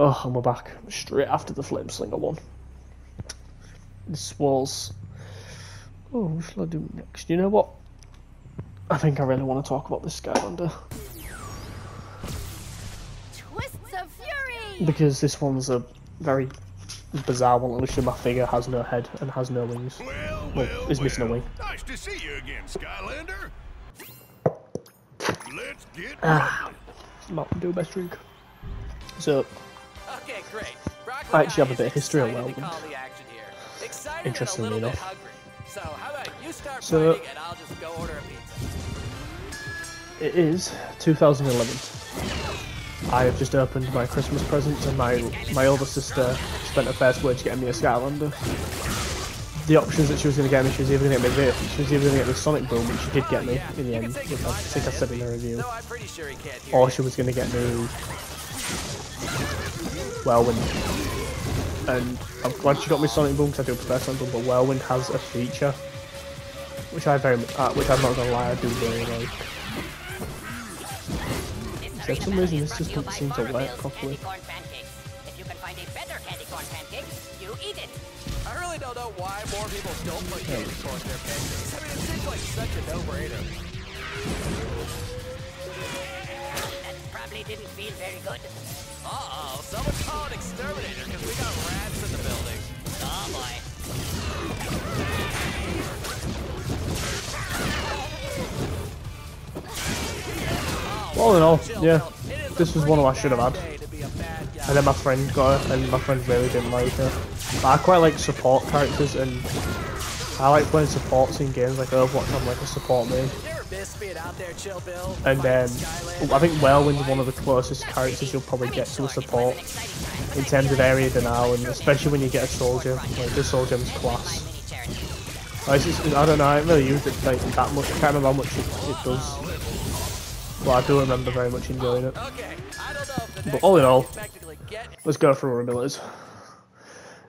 Oh, and we're back straight after the Flame Slinger one. This was... Oh, what shall I do next? You know what? I think I really want to talk about this Skylander. Twists of fury! Because this one's a very bizarre one. Literally, my figure has no head and has no wings. Well, is missing a wing. Nice to see you again, Skylander. Let's get Mountain Dew best drink. So, okay, great. I actually have a bit of history on Whirlwind. Interestingly enough. So, how about you start So, fighting and I'll just go order a pizza. It is 2011. I have just opened my Christmas presents and my older sister spent her first wage getting me a Skylander. The options that she was going to get me, she was either going to get me this, she was either going to get me Sonic Boom, which she did get me in the end, which I think I said in the review, or she was going to get me Whirlwind. And I'm glad she got me Sonic Boom because I do prefer Sonic Boom, but Whirlwind has a feature which I'm not gonna lie, I do really like. So for some reason this just doesn't seem to work properly. If you can find a better candy corn pancake, you eat it. I really don't know why more people don't put candy corn in their pancakes. I mean, it seems like such a no-brainer. That probably didn't feel very good. Uh-oh, someone call an exterminator because we got rats in the building. Oh boy. All in all, yeah, this was one I should have had. And then my friend got her, and my friend really didn't like her. But I quite like support characters, and I like playing supports in games like Overwatch. I'm like a support main. And I think Whirlwind's one of the closest characters you'll probably get to a support in terms of area denial, and especially when you get a soldier, like the soldier's class. I don't know, I haven't really used it like that much. I can't remember how much it does. But I do remember very much enjoying it. But all in all, let's go through our abilities.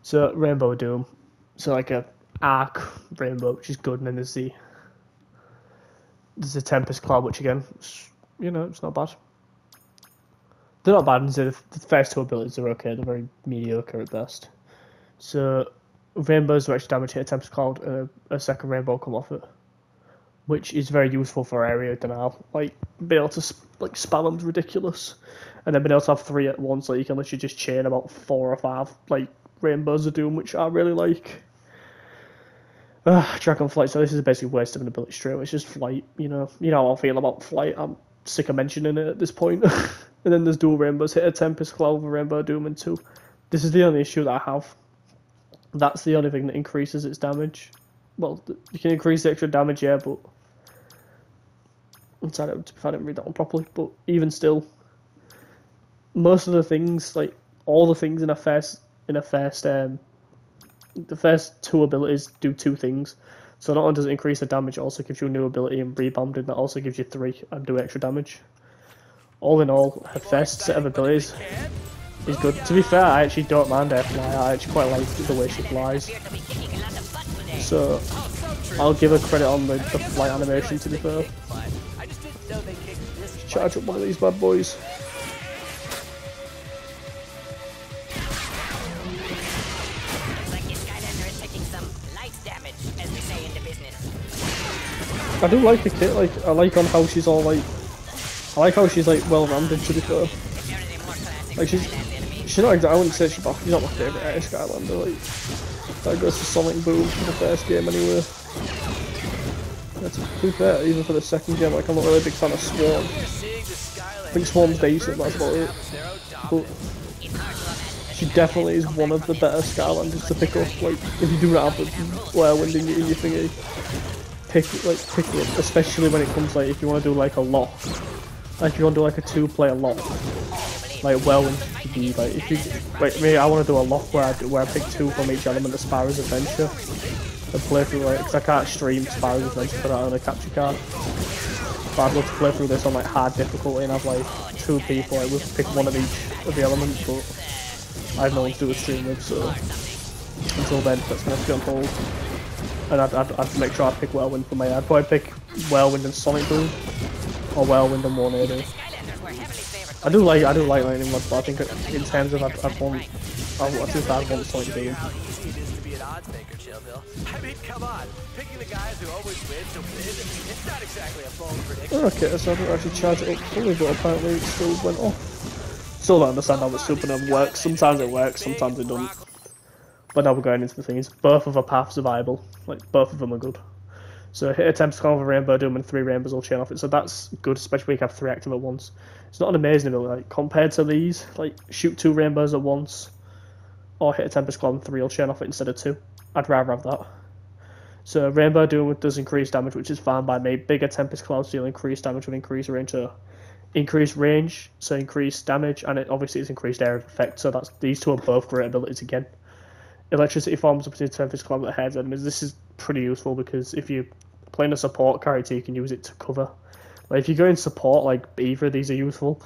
So Rainbow Doom, so like a arc rainbow, which is good, and then there's the Tempest Cloud, which again, you know, it's not bad. They're not bad, and the first two abilities are okay. They're very mediocre at best. So rainbows are extra damage hit a Tempest Cloud, and a second rainbow come off it, which is very useful for area denial. Like, being able to spam them's ridiculous, and then being able to have 3 at once, like you can literally just chain about 4 or 5 like rainbows of doom, which I really like. Dragon Flight. So this is basically a waste of an ability stream. It's just flight. You know how I feel about flight. I'm sick of mentioning it at this point. And then there's dual rainbows. Hit a Tempest Cloud with Rainbow Doom and 2. This is the only issue that I have. That's the only thing that increases its damage. Well, you can increase the extra damage, yeah, but I didn't read that one properly, but even still, most of the things, like all the things the first 2 abilities do 2 things. So not only does it increase the damage, it also gives you a new ability, and rebounding that also gives you 3 and do extra damage. All in all, her first set of abilities is good. To be fair, I actually don't mind her fly. I actually quite like the way she flies. So I'll give her credit on the flight animation, to be fair. Charge up one of these bad boys. I do like the kit. Like, I like on how she's all like. I like how she's like well-rounded, to be fair. Like she's not exactly. I wouldn't say she's not my favourite out of Skylander. Like, that goes to Sonic Boom for the first game anyway. Yeah, to be fair, even for the second game, like I'm not really a big fan of Swarm. I think Swarm's decent, that's about it. But she definitely is one of the better Skylanders to pick up. Like, if you do not have the Whirlwind in your thingy, pick it up, especially when it comes like if you want to do like a lock. Like if you want to do like a 2-player lock, like Whirlwind could be like if you me, I want to do a lock where I pick 2 from each element of Spyro's Adventure and play through like, because I can't stream Spyro's Adventure because I don't own a capture card. But I'd love to play through this on like hard difficulty and have like 2 people, like we'll pick 1 of each of the elements, but I have no one to do a stream with, so until then that's going to be on hold. And I'd make sure I pick Whirlwind for me. I'd probably pick Whirlwind and Sonic Boom, or Whirlwind and Tornado. I do like lightning rods, but I think in terms of I'd want Sonic Boom. How easy it is to be an odds maker, Chill Bill. I mean, come on. Picking the guys who always win to win, it's not exactly a bold prediction. Okay, so I didn't actually charge it up fully, but apparently it still went off. Still don't understand how the supernova works. Sometimes it works, sometimes it doesn't. But now we're going into the things. Both of our paths are viable. Like, both of them are good. So hit a Tempest Call with a Rainbow Doom and 3 rainbows will chain off it. So that's good, especially when you have 3 active at once. It's not an amazing ability. Like, compared to these, like, shoot 2 rainbows at once, or hit a Tempest Cloud and 3 will chain off it instead of 2. I'd rather have that. So Rainbow Doom does increase damage, which is fine by me. Bigger Tempest Clouds deal increased damage with increased range. So increased range, so increased damage, and it obviously it's increased area of effect. So that's these two are both great abilities again. Electricity forms up to Tempest Cloud that heads enemies. This is pretty useful because if you're playing a support character, you can use it to cover. Like if you go in support, like either of these are useful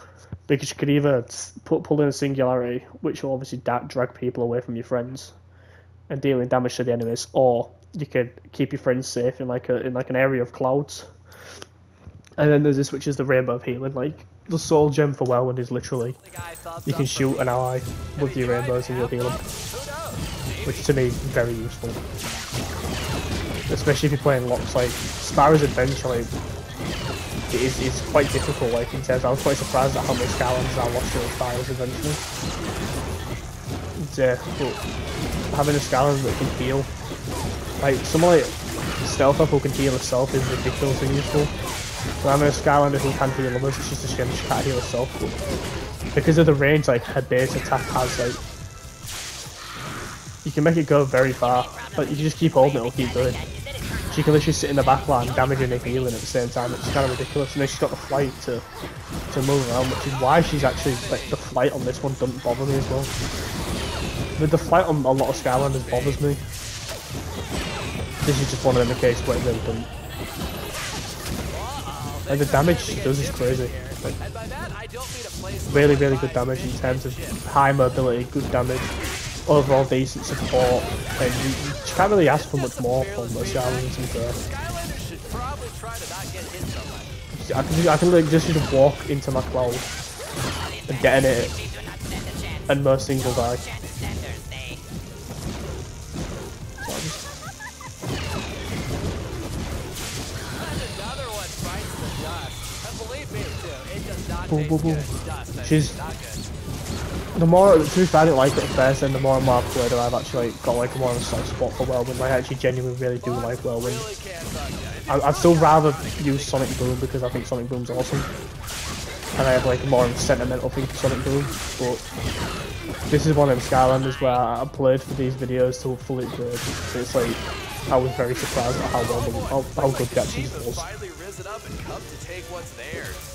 because you could either pull in a singularity, which will obviously drag people away from your friends and dealing damage to the enemies, or you could keep your friends safe in like an area of clouds. And then there's this, which is the Rainbow of Healing. Like the soul gem for Whirlwind is literally you can shoot an ally with your rainbows and you'll heal them, which to me is very useful. Especially if you're playing lots like Spyro's Adventure. Like, it's quite difficult. Like in terms, I was quite surprised at how much Skylanders I lost in Spyro's Adventure. But having a Skylander that can heal, like someone like Stealth Up who can heal herself is ridiculously useful. But having a Skylander who can heal others, it's just a shame she can't heal herself. But because of the range, like her base attack has like, you can make it go very far. Like you can just keep holding it, it'll keep going. She can literally sit in the back line, damaging and healing at the same time. It's kind of ridiculous. And then she's got the flight to move around, which is why she's actually like the flight on this one doesn't bother me as well. With the flight on a lot of Skylanders bothers me. This is just one of them cases where it really doesn't. Like the damage she does is crazy. Like, really, really good damage in terms of high mobility, good damage, overall decent support, and you can't really ask for much more from the Skylanders in there. I can like just walk into my cloud and get in it, and most things will die. Boom, boom, boom. She's the more, to be fair, I didn't like it at first, and the more and more I've played her, I've actually got like more of a soft spot for Whirlwind. I actually genuinely really do like Whirlwind. I'd still rather use Sonic Boom because I think Sonic Boom's awesome, and I have like more of a sentimental thing for Sonic Boom. But this is one of them Skylanders where I played for these videos till fully good. So it's like I was very surprised at how good the actually was.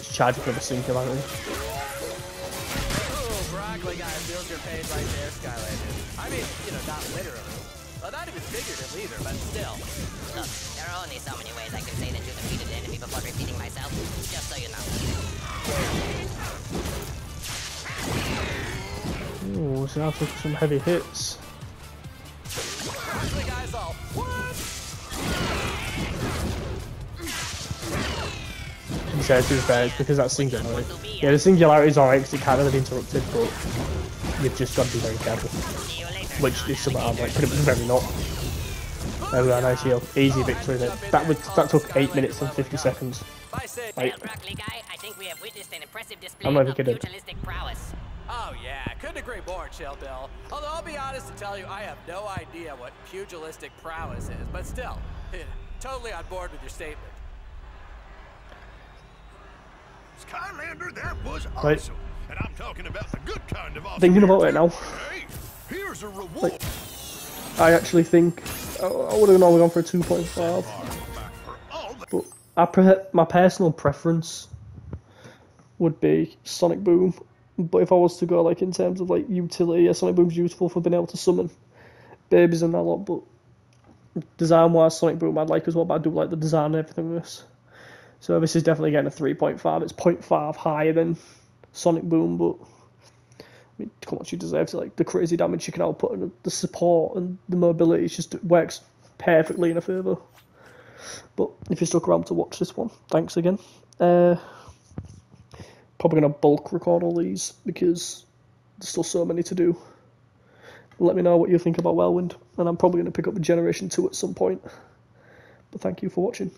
Charging for the singularity. Broccoli guy feels your pain right there, Skylanders. I mean, you know, not literally. Well, not even figuratively either, but still. Look, there are only so many ways I can say that you defeated the enemy before repeating myself, just so you know. Ooh, so now took some heavy hits. Broccoli guy's all, what? To be fair, it's because that singularity. Yeah, the singularity is alright because it can't really be interrupted, but you've just got to be very careful. Which is something I'm like, pretty much very not. There we go, nice heal. Easy victory there. That took 8 minutes and 50 seconds. Like, I'm not even kidding. Oh yeah, couldn't agree more, Chill Bill. Although I'll be honest and tell you, I have no idea what pugilistic prowess is, but still, totally on board with your statement. Skylander, that was awesome. And I'm talking about the good kind of awesome. Thinking about it now. Hey, here's a reward. Like, I actually think I would have normally gone for a 2.5. But my personal preference would be Sonic Boom. But if I was to go like in terms of like utility, yeah, Sonic Boom's useful for being able to summon babies and that lot. But design-wise, Sonic Boom I'd like as well. But I do like the design and everything of this. So this is definitely getting a 3.5. It's 0.5 higher than Sonic Boom, but I mean, how much you deserve to like the crazy damage you can output and the support and the mobility. It just works perfectly in a favour. But if you stuck around to watch this one, thanks again. Probably going to bulk record all these because there's still so many to do. Let me know what you think about Whirlwind, and I'm probably going to pick up the Generation 2 at some point. But thank you for watching.